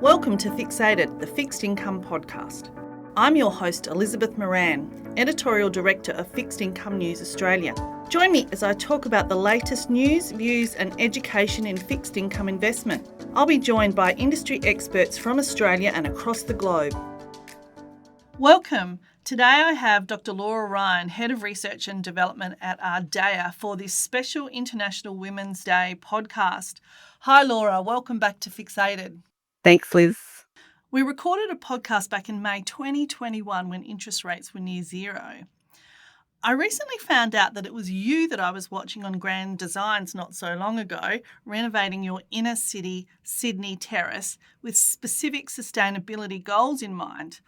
Welcome to Fixated, the Fixed Income Podcast. I'm your host, Elizabeth Moran, Editorial Director of Fixed Income News Australia. Join me as I talk about the latest news, views and education in fixed income investment. I'll be joined by industry experts from Australia and across the globe. Welcome. Today I have Dr. Laura Ryan, Head of Research and Development at Ardea, for this special International Women's Day podcast. Hi Laura, welcome back to Fixated. Thanks, Liz. We recorded a podcast back in May 2021 when interest rates were near zero. I recently found out that it was you that I was watching on Grand Designs not so long ago, renovating your inner city Sydney terrace with specific sustainability goals in mind.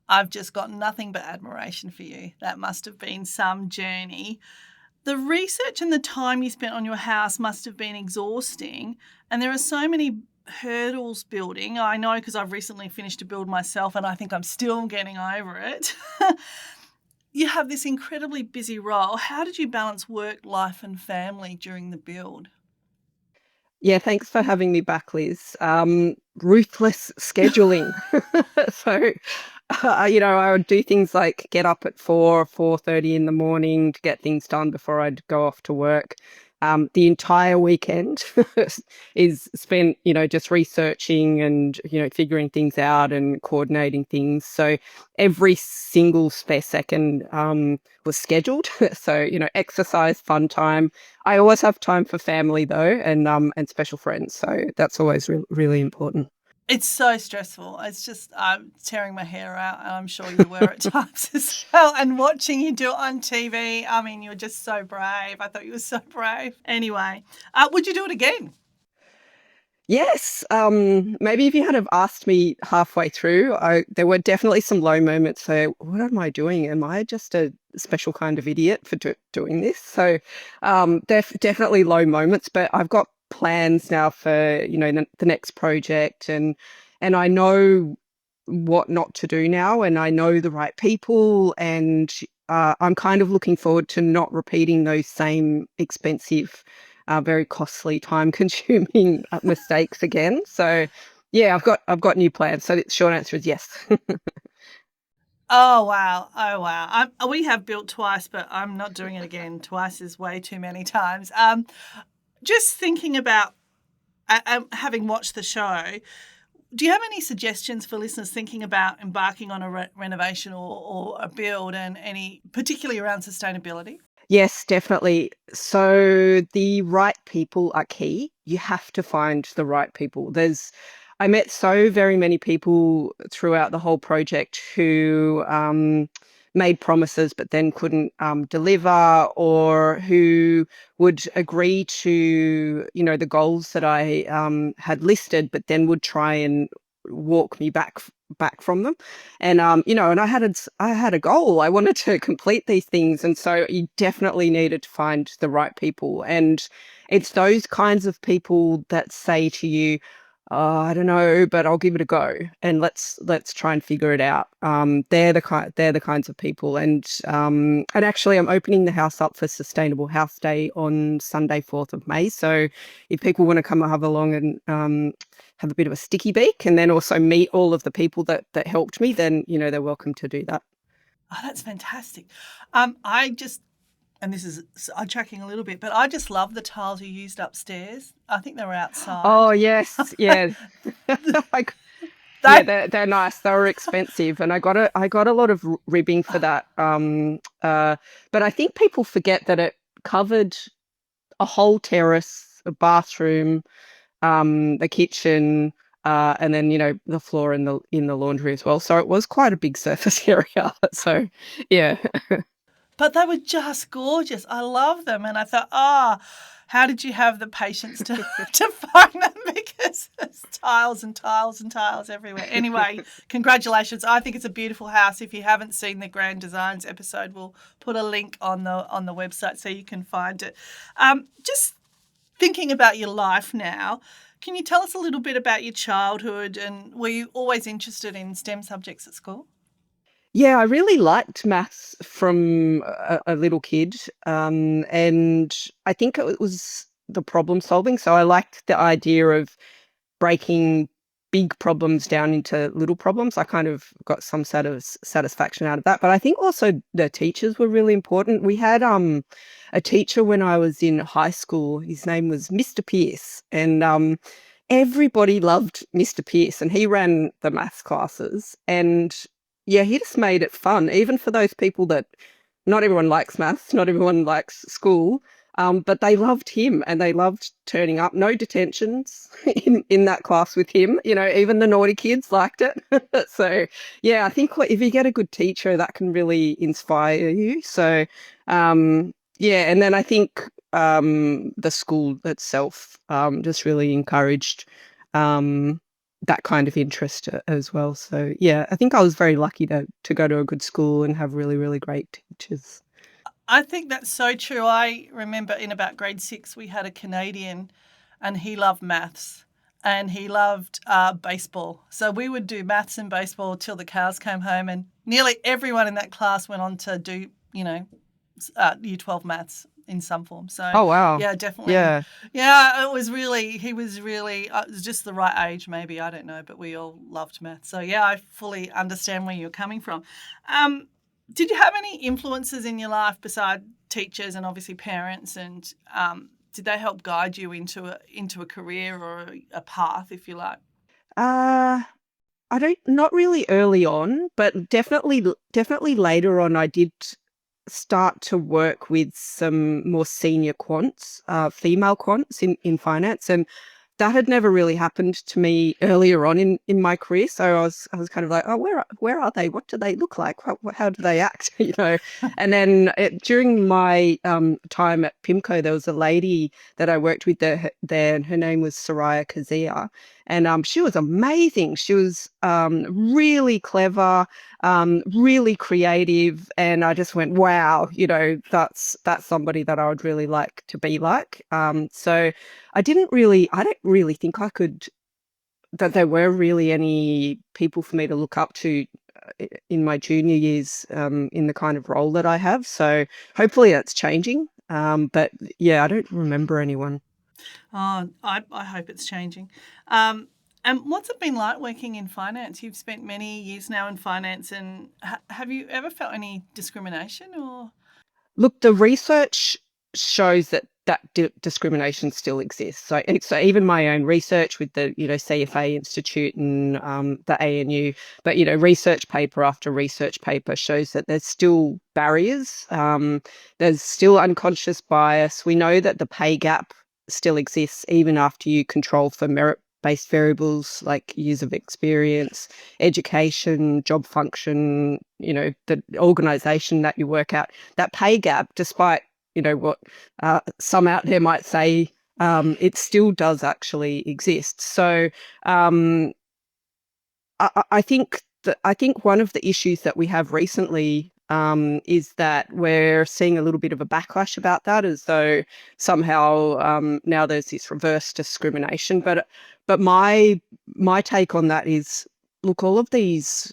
I've just got nothing but admiration for you. That must have been some journey. The research and the time you spent on your house must have been exhausting, and there are so many hurdles building. I know because I've recently finished a build myself and I think I'm still getting over it. You have this incredibly busy role. How did you balance work, life and family during the build? Yeah, thanks for having me back, Liz. Ruthless scheduling. So, I would do things like get up at 4:30 in the morning to get things done before I'd go off to work. The entire weekend is spent, just researching and, figuring things out and coordinating things. So every single spare second was scheduled. So, exercise, fun time. I always have time for family though, and special friends. So that's always really important. It's so stressful. It's just, I'm tearing my hair out, and I'm sure you were at times as well. And watching you do it on TV, I mean, you're just so brave. I thought you were so brave. Anyway, would you do it again? Yes. Maybe if you had have asked me halfway through, there were definitely some low moments. So what am I doing? Am I just a special kind of idiot for doing this? So definitely low moments, but I've got plans now for, the next project, and I know what not to do now, and I know the right people, and I'm kind of looking forward to not repeating those same expensive, very costly, time-consuming mistakes again. So, yeah, I've got new plans. So the short answer is yes. Oh, wow. Oh, wow. We have built twice, but I'm not doing it again. Twice is way too many times. Just thinking about having watched the show, do you have any suggestions for listeners thinking about embarking on a renovation or a build, and any particularly around sustainability? Yes, definitely. So the right people are key. You have to find the right people. I met so very many people throughout the whole project who made promises but then couldn't deliver, or who would agree to, the goals that I had listed, but then would try and walk me back from them. And and I had a goal. I wanted to complete these things, and so you definitely needed to find the right people. And it's those kinds of people that say to you, "Oh, I don't know, but I'll give it a go, and let's try and figure it out." They're the kinds of people. And actually, I'm opening the house up for Sustainable House Day on Sunday, 4th of May. So if people want to come and have along and have a bit of a sticky beak, and then also meet all of the people that helped me, then they're welcome to do that. Oh, that's fantastic. And this is tracking a little bit, but I just love the tiles you used upstairs. I think they were outside. Oh yes, yeah. Like, yeah, they're nice. They were expensive, and I got a lot of ribbing for that. But I think people forget that it covered a whole terrace, a bathroom, the kitchen, and then the floor in the laundry as well. So it was quite a big surface area. So yeah. But they were just gorgeous. I love them. And I thought, how did you have the patience to find them? Because there's tiles and tiles and tiles everywhere. Anyway, congratulations. I think it's a beautiful house. If you haven't seen the Grand Designs episode, we'll put a link on the website so you can find it. Just thinking about your life now, can you tell us a little bit about your childhood, and were you always interested in STEM subjects at school? Yeah, I really liked maths from a little kid, and I think it was the problem solving. So I liked the idea of breaking big problems down into little problems. I kind of got some sort of satisfaction out of that. But I think also the teachers were really important. We had a teacher when I was in high school. His name was Mr. Pierce, and everybody loved Mr. Pierce, and he ran the maths classes. And yeah, he just made it fun, even for those people that not everyone likes maths, not everyone likes school. But they loved him and they loved turning up. No detentions in that class with him. You know, even the naughty kids liked it. So, yeah, I think if you get a good teacher, that can really inspire you. So, yeah, and then I think the school itself just really encouraged that kind of interest as well. So, yeah, I think I was very lucky to go to a good school and have really, really great teachers. I think that's so true. I remember in about grade 6, we had a Canadian and he loved maths and he loved baseball. So we would do maths and baseball till the cows came home, and nearly everyone in that class went on to do, year 12 maths in some form. So, Oh, wow. yeah, definitely. Yeah. Yeah, he was really, it was just the right age, maybe, I don't know, but we all loved maths. So, yeah, I fully understand where you're coming from. Um, did you have any influences in your life beside teachers and obviously parents? And did they help guide you into a career or a path, if you like? Uh, I don't, not really early on, but definitely later on, I did start to work with some more senior quants, female quants in finance, and that had never really happened to me earlier on in my career. So I was kind of like, oh, where are they? What do they look like? How do they act? You know. And then during my time at PIMCO, there was a lady that I worked with there, and her name was Soraya Kazia, and she was amazing. She was really clever, really creative, and I just went, wow, you know, that's somebody that I would really like to be like. So I don't really think that there were really any people for me to look up to in my junior years in the kind of role that I have. So hopefully that's changing. But yeah, I don't remember anyone. Oh, I hope it's changing. Um, and what's it been like working in finance? You've spent many years now in finance, and have you ever felt any discrimination or? Look, the research shows that discrimination still exists. So even my own research with the CFA Institute and the ANU, but research paper after research paper shows that there's still barriers. There's still unconscious bias. We know that the pay gap still exists even after you control for merit-based variables like years of experience, education, job function, the organization that you work at. That pay gap, despite what some out there might say, it still does actually exist. So um, I think one of the issues that we have recently is that we're seeing a little bit of a backlash about that, as though somehow now there's this reverse discrimination. But my take on that is, look, all of these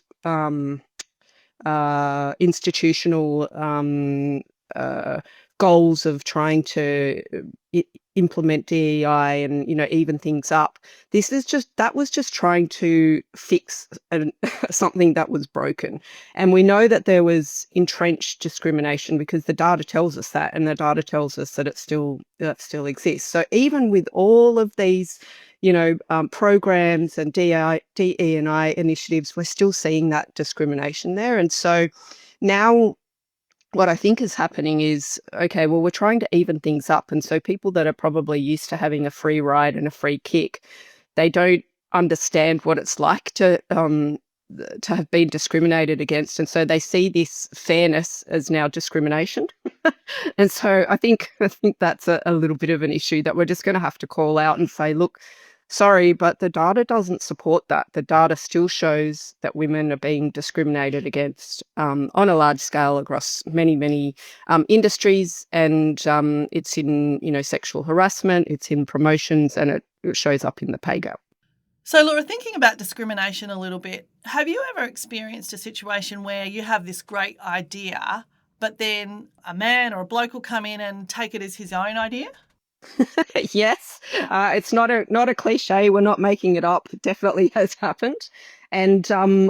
institutional uh, goals of trying to implement DEI and even things up. That was just trying to fix something that was broken, and we know that there was entrenched discrimination because the data tells us that, and the data tells us that that still exists. So even with all of these programs and DE&I initiatives, we're still seeing that discrimination there. And so now what I think is happening is, okay, well, we're trying to even things up. And so people that are probably used to having a free ride and a free kick, they don't understand what it's like to have been discriminated against. And so they see this fairness as now discrimination. And so I think that's a little bit of an issue that we're just going to have to call out and say, look, sorry, but the data doesn't support that. The data still shows that women are being discriminated against on a large scale across many, many industries, and it's in sexual harassment, it's in promotions, and it shows up in the pay gap. So, Laura, thinking about discrimination a little bit, have you ever experienced a situation where you have this great idea, but then a man or a bloke will come in and take it as his own idea? Yes, it's not a cliche. We're not making it up. It definitely has happened, and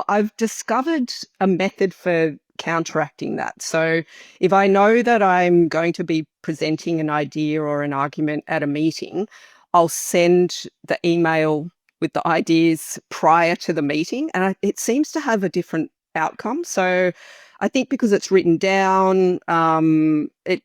I've discovered a method for counteracting that. So, if I know that I'm going to be presenting an idea or an argument at a meeting, I'll send the email with the ideas prior to the meeting, and it seems to have a different outcome. So, I think because it's written down, it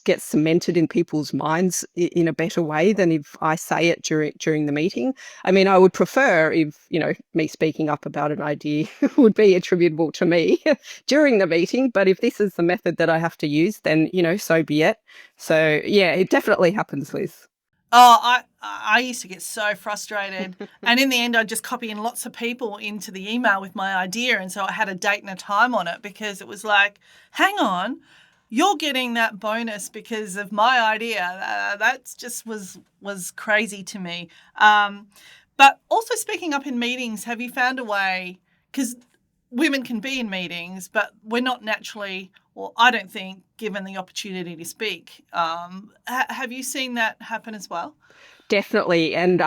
gets cemented in people's minds in a better way than if I say it during the meeting. I mean, I would prefer if, me speaking up about an idea would be attributable to me during the meeting, but if this is the method that I have to use, then, so be it. So yeah, it definitely happens, Liz. Oh, I used to get so frustrated. And in the end, I'd just copy in lots of people into the email with my idea. And so I had a date and a time on it because it was like, hang on, you're getting that bonus because of my idea. That just was crazy to me. But also speaking up in meetings, have you found a way? Because women can be in meetings, but we're not naturally, well, I don't think, given the opportunity to speak. Have you seen that happen as well? Definitely. And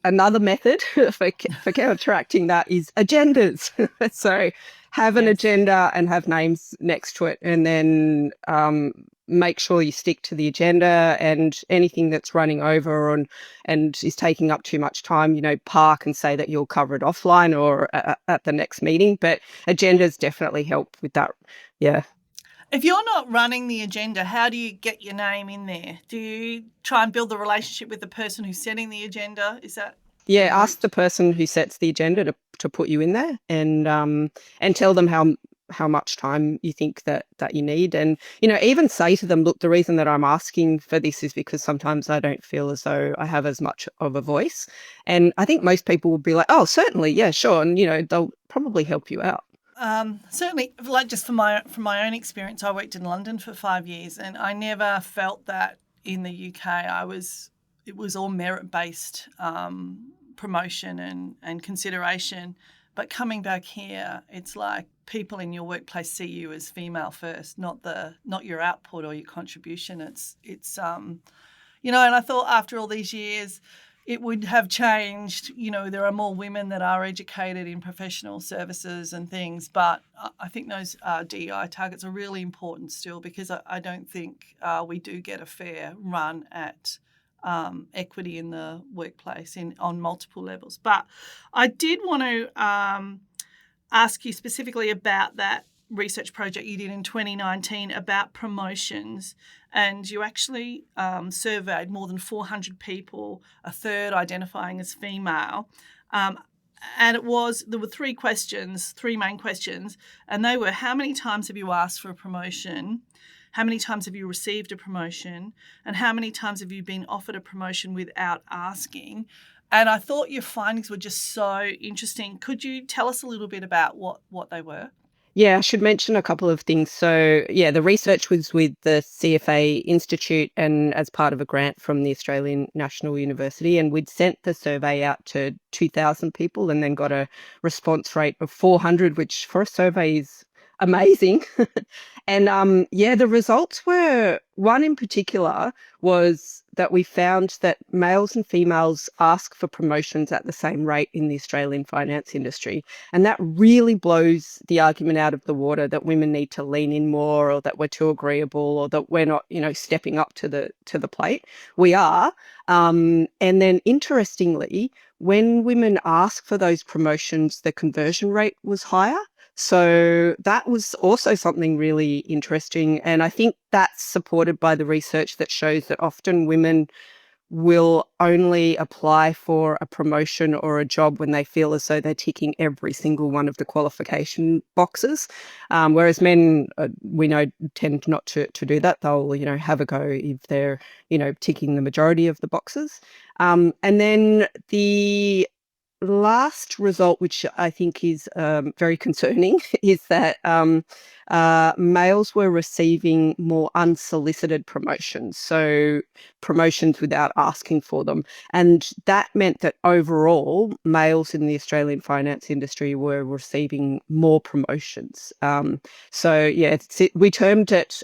another method for counteracting that is agendas. So have an Yes. agenda and have names next to it, and then make sure you stick to the agenda, and anything that's running over and is taking up too much time, park and say that you'll cover it offline or at the next meeting. But agendas definitely help with that. Yeah. If you're not running the agenda, how do you get your name in there? Do you try and build the relationship with the person who's setting the agenda? Is that the Yeah, ask route? the person who sets the agenda to put you in there, and tell them how much time you think that you need, and even say to them, look, the reason that I'm asking for this is because sometimes I don't feel as though I have as much of a voice. And I think most people will be like, oh, certainly, yeah, sure, and they'll probably help you out. Certainly, like just from my own experience, I worked in London for 5 years, and I never felt that in the UK. It was all merit based promotion and consideration. But coming back here, it's like people in your workplace see you as female first, not your output or your contribution. And I thought after all these years, it would have changed. There are more women that are educated in professional services and things, but I think those DEI targets are really important still because I don't think we do get a fair run at equity in the workplace on multiple levels. But I did want to ask you specifically about that research project you did in 2019 about promotions, and you actually surveyed more than 400 people, a third identifying as female. And there were three main questions, and they were: how many times have you asked for a promotion? How many times have you received a promotion? And how many times have you been offered a promotion without asking? And I thought your findings were just so interesting. Could you tell us a little bit about what they were? Yeah, I should mention a couple of things. So, yeah, the research was with the CFA Institute and as part of a grant from the Australian National University. And we'd sent the survey out to 2,000 people and then got a response rate of 400, which for a survey is amazing. And yeah, the results were, one in particular was that we found that males and females ask for promotions at the same rate in the Australian finance industry. And that really blows the argument out of the water that women need to lean in more, or that we're too agreeable, or that we're not, stepping up to the plate. We are. And then interestingly, when women ask for those promotions, the conversion rate was higher. So that was also something really interesting. And I think that's supported by the research that shows that often women will only apply for a promotion or a job when they feel as though they're ticking every single one of the qualification boxes. Whereas men, we know, tend not to do that. They'll, have a go if they're, ticking the majority of the boxes. And then the last result, which I think is very concerning, is that males were receiving more unsolicited promotions, so promotions without asking for them. And that meant that overall, males in the Australian finance industry were receiving more promotions. So, yeah, we termed it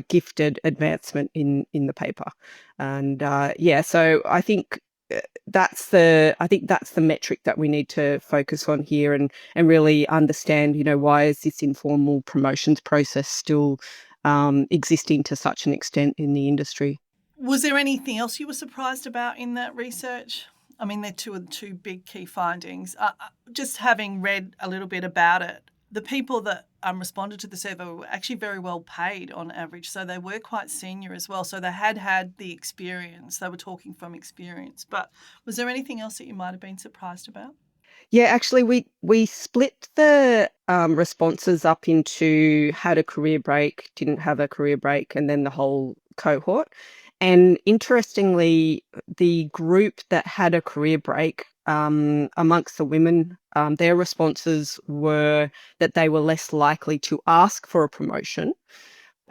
gifted advancement in the paper. And yeah, so I think that's the metric that we need to focus on here, and really understand, why is this informal promotions process still existing to such an extent in the industry. Was there anything else you were surprised about in that research? I mean, they're two of the two big key findings. Just having read a little bit about it, the people that responded to the survey were actually very well paid on average. So they were quite senior as well. So they had the experience. They were talking from experience. But was there anything else that you might have been surprised about? Yeah, actually, we split the responses up into had a career break, didn't have a career break, and then the whole cohort. And interestingly, the group that had a career break, amongst the women, their responses were that they were less likely to ask for a promotion.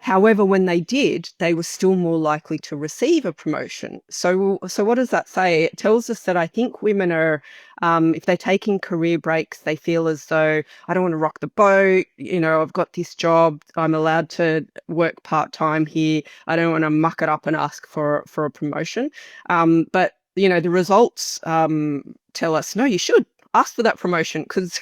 However, when they did, they were still more likely to receive a promotion. So what does that say? It tells us that I think women are, if they're taking career breaks, they feel as though I don't want to rock the boat. I've got this job. I'm allowed to work part-time here. I don't want to muck it up and ask for a promotion. But the results tell us, no, you should ask for that promotion because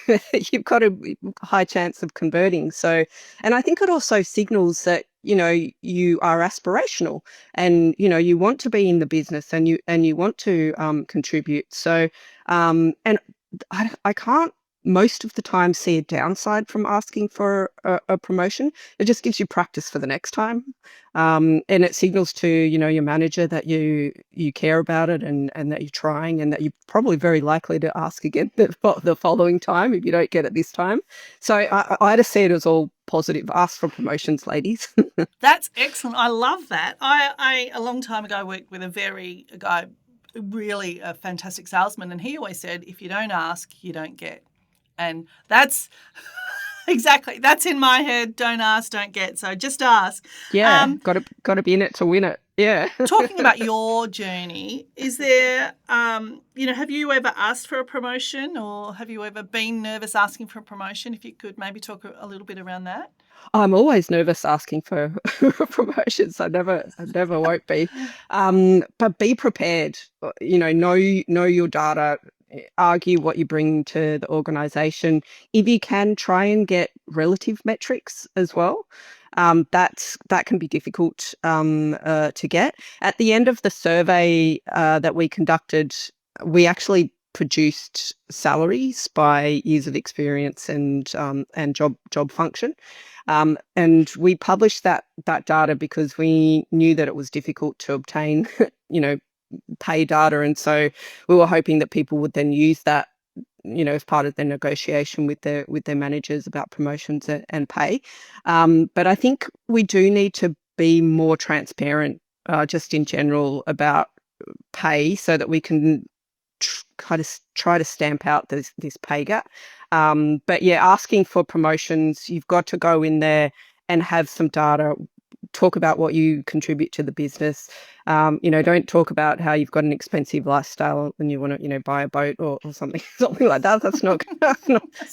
you've got a high chance of converting. So, and I think it also signals that, you are aspirational, and, you want to be in the business, and you want to contribute. So, and I can't most of the time see a downside from asking for a promotion. It just gives you practice for the next time. And it signals to, your manager that you care about it, and that you're trying, and that you're probably very likely to ask again the following time if you don't get it this time. So I just see it as all positive. Ask for promotions, ladies. That's excellent. I love that. I a long time ago worked with a guy, really a fantastic salesman, and he always said, if you don't ask, you don't get. And that's exactly, that's in my head. Don't ask, don't get. So just ask. Yeah, got to be in it to win it. Yeah. Talking about your journey, is there, have you ever asked for a promotion, or have you ever been nervous asking for a promotion? If you could maybe talk a little bit around that. I'm always nervous asking for promotions. I never won't be. But be prepared. Know your data. Argue what you bring to the organization. If you can, try and get relative metrics as well. That can be difficult to get. At the end of the survey that we conducted, we actually produced salaries by years of experience and job function. And we published that data because we knew that it was difficult to obtain, pay data. And so we were hoping that people would then use that, as part of their negotiation with their managers about promotions and pay. But I think we do need to be more transparent, just in general, about pay, so that we can kind of try to stamp out this pay gap. But yeah, asking for promotions, you've got to go in there and have some data. Talk about what you contribute to the business. Don't talk about how you've got an expensive lifestyle and you want to, buy a boat or something, something like that. That's not,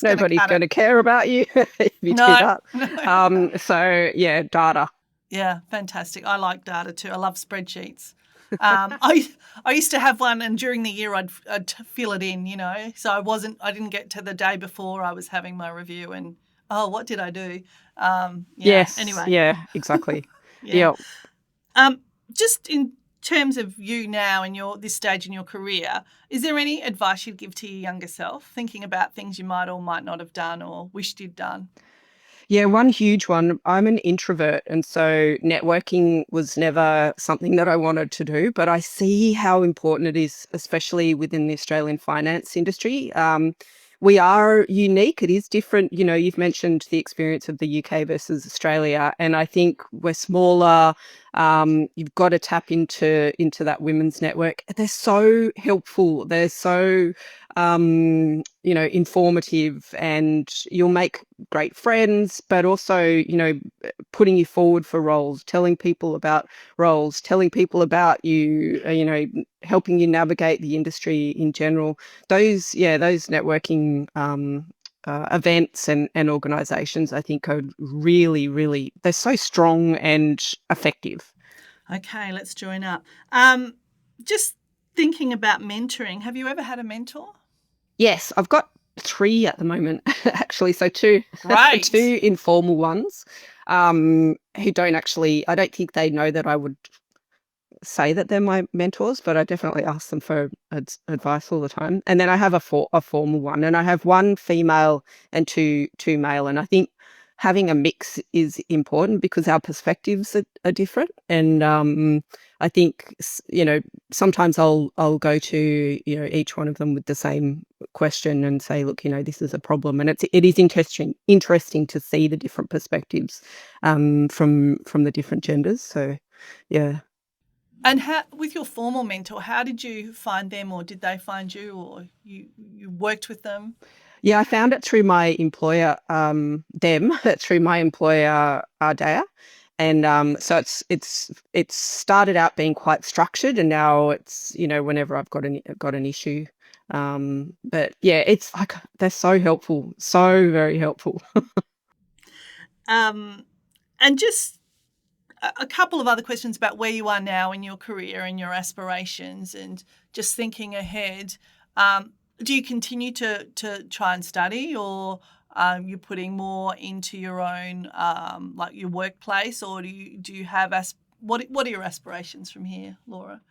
nobody's going to care about you if you do No, that. no. So yeah, data. Yeah, fantastic. I like data too. I love spreadsheets. I used to have one, and during the year I'd fill it in, So I didn't get to the day before I was having my review, and what did I do? Yeah. Yes. Anyway, Yeah. Exactly. yeah. Yeah. Just in terms of you now and this stage in your career, is there any advice you'd give to your younger self, thinking about things you might or might not have done or wished you'd done? Yeah, one huge one. I'm an introvert, and so networking was never something that I wanted to do, but I see how important it is, especially within the Australian finance industry. We are unique. It is different. You've mentioned the experience of the UK versus Australia, and I think we're smaller. You've got to tap into that women's network. They're so helpful. They're so informative, and you'll make great friends, but also, putting you forward for roles, telling people about roles, telling people about you, helping you navigate the industry in general. Those networking events and organisations, I think are really, really, they're so strong and effective. Okay, let's join up. Just thinking about mentoring, have you ever had a mentor? Yes, I've got 3 at the moment, actually. So 2, Great. 2 informal ones, who don't actually, I don't think they know that I would say that they're my mentors, but I definitely ask them for advice all the time. And then I have a formal one, and I have 1 female and two male. And I think having a mix is important because our perspectives are different. And I think sometimes I'll go to each one of them with the same question and say, look, this is a problem, and it is interesting to see the different perspectives from the different genders. So yeah. And with your formal mentor, how did you find them, or did they find you, or you worked with them? Yeah, I found it through my employer, through my employer, Ardea. And so it's started out being quite structured, and now it's whenever I've got an issue. But yeah, it's like they're so helpful, so very helpful. And just a couple of other questions about where you are now in your career and your aspirations, and just thinking ahead. Do you continue to try and study, or you're putting more into your own like your workplace, or do you have what are your aspirations from here, Laura?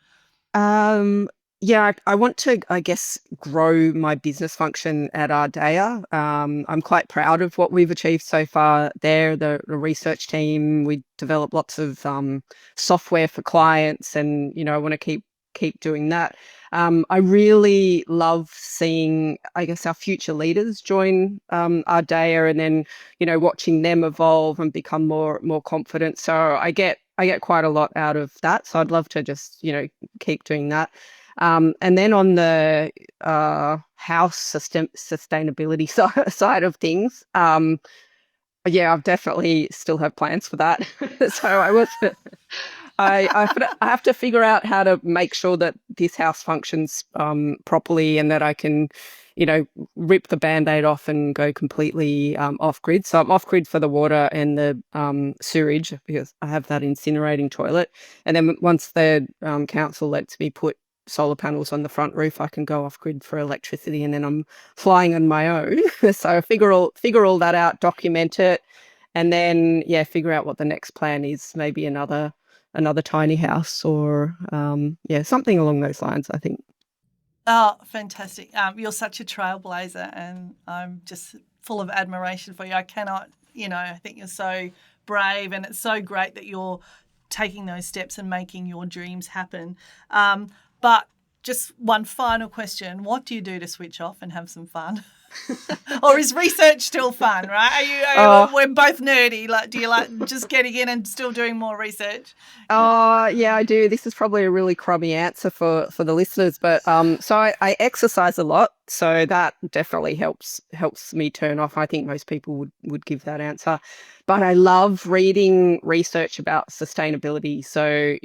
Yeah, I want to, I guess, grow my business function at Ardea. I'm quite proud of what we've achieved so far there. The research team, we develop lots of software for clients, and I want to keep doing that. I really love seeing, I guess, our future leaders join Ardea, and then watching them evolve and become more confident. So I get quite a lot out of that. So I'd love to just keep doing that. And then on the house sustainability side of things, yeah, I've definitely still have plans for that. So I have to figure out how to make sure that this house functions properly, and that I can, rip the Band-Aid off and go completely off grid. So I'm off grid for the water and the sewage, because I have that incinerating toilet. And then once the council lets me put solar panels on the front roof, I can go off grid for electricity, and then I'm flying on my own. So figure all that out, document it, and then figure out what the next plan is. Maybe another tiny house, or something along those lines, I think. Oh, fantastic. You're such a trailblazer, and I'm just full of admiration for you. I cannot, I think you're so brave, and it's so great that you're taking those steps and making your dreams happen. But just one final question. What do you do to switch off and have some fun? Or is research still fun, right? We're both nerdy. Like, do you like just getting in and still doing more research? Yeah, I do. This is probably a really crummy answer for the listeners, but so I exercise a lot, so that definitely helps me turn off. I think most people would give that answer. But I love reading research about sustainability. So,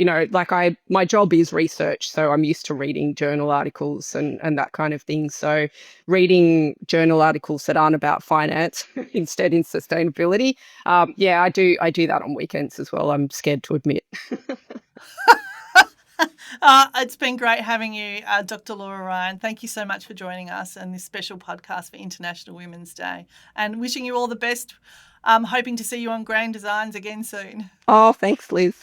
my job is research, so I'm used to reading journal articles and that kind of thing. So reading journal articles that aren't about finance instead in sustainability. I do that on weekends as well. I'm scared to admit. It's been great having you, Dr. Laura Ryan. Thank you so much for joining us on this special podcast for International Women's Day, and wishing you all the best. Hoping to see you on Grand Designs again soon. Oh, thanks, Liz.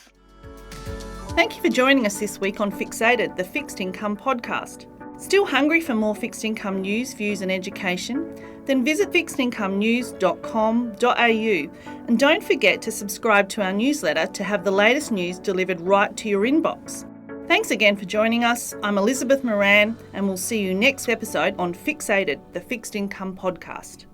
Thank you for joining us this week on Fixated, the Fixed Income Podcast. Still hungry for more fixed income news, views and education? Then visit fixedincomenews.com.au, and don't forget to subscribe to our newsletter to have the latest news delivered right to your inbox. Thanks again for joining us. I'm Elizabeth Moran, and we'll see you next episode on Fixated, the Fixed Income Podcast.